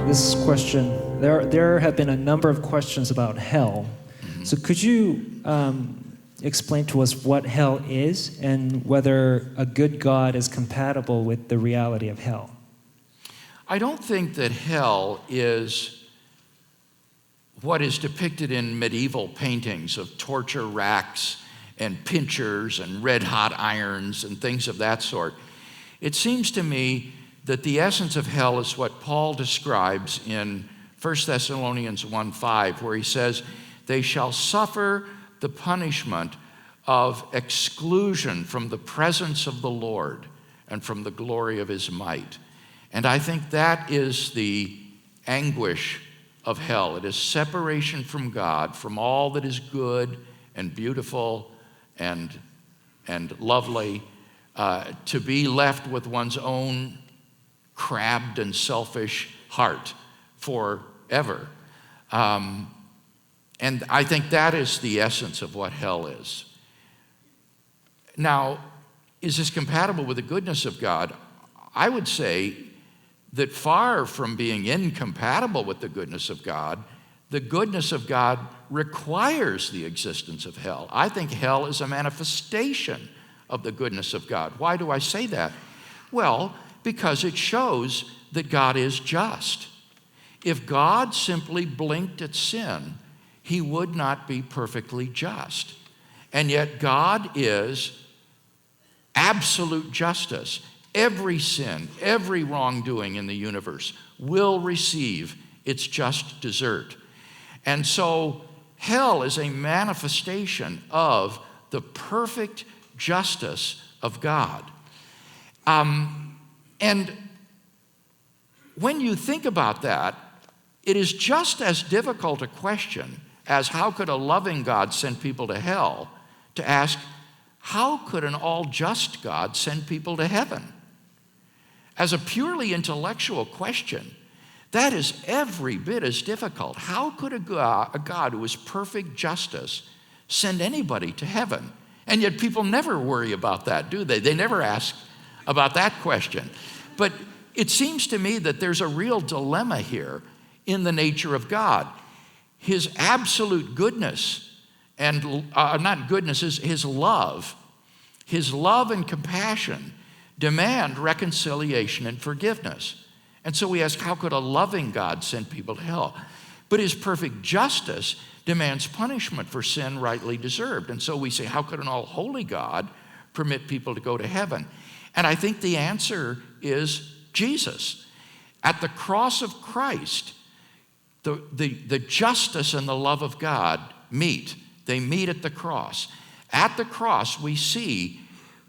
this question. There have been a number of questions about hell. So could you explain to us what hell is and whether a good God is compatible with the reality of hell? I don't think that hell is what is depicted in medieval paintings of torture racks and pincers and red-hot irons and things of that sort. It seems to me that the essence of hell is what Paul describes in 1 Thessalonians 1:5, where he says, "They shall suffer the punishment of exclusion from the presence of the Lord and from the glory of his might." And I think that is the anguish of hell. It is separation from God, from all that is good and beautiful and lovely, to be left with one's own crabbed and selfish heart forever. And I think that is the essence of what hell is. Now, is this compatible with the goodness of God? I would say that far from being incompatible with the goodness of God, the goodness of God requires the existence of hell. I think hell is a manifestation of the goodness of God. Why do I say that? Well, because it shows that God is just. If God simply blinked at sin, he would not be perfectly just. And yet God is absolute justice. Every sin, every wrongdoing in the universe will receive its just desert. And so hell is a manifestation of the perfect justice of God. And when you think about that, it is just as difficult a question as how could a loving God send people to hell, to ask, how could an all-just God send people to heaven? As a purely intellectual question, that is every bit as difficult. How could a God who is perfect justice send anybody to heaven? And yet people never worry about that, do they? They never ask about that question. But it seems to me that there's a real dilemma here in the nature of God. His absolute goodness, and not goodness, his love and compassion demand reconciliation and forgiveness. And so we ask, how could a loving God send people to hell? But his perfect justice demands punishment for sin rightly deserved. And so we say, how could an all-holy God permit people to go to heaven? And I think the answer is Jesus. At the cross of Christ, the justice and the love of God meet. They meet at the cross. At the cross, we see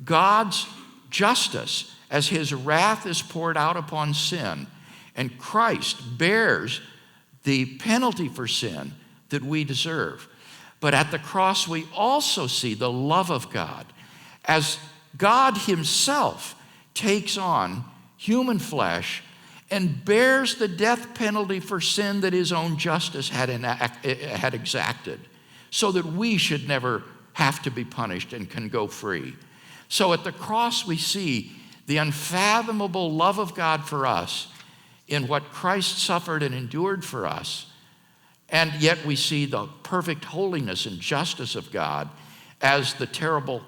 God's justice as his wrath is poured out upon sin, and Christ bears the penalty for sin that we deserve. But at the cross, we also see the love of God as God himself takes on human flesh and bears the death penalty for sin that his own justice had exacted, so that we should never have to be punished and can go free. So at the cross, we see the unfathomable love of God for us in what Christ suffered and endured for us. And yet we see the perfect holiness and justice of God as the terrible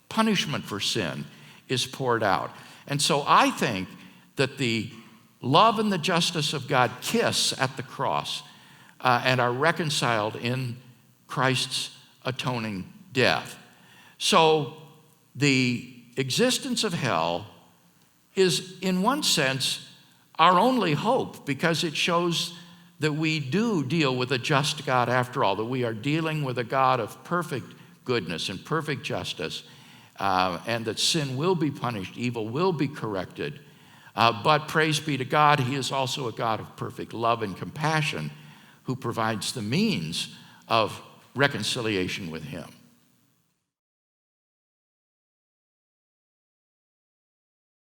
punishment for sin is poured out. And so I think that the love and the justice of God kiss at the cross and are reconciled in Christ's atoning death. So the existence of hell is, in one sense, our only hope, because it shows that we do deal with a just God after all, that we are dealing with a God of perfect goodness and perfect justice, and that sin will be punished, evil will be corrected. But praise be to God, he is also a God of perfect love and compassion who provides the means of reconciliation with him.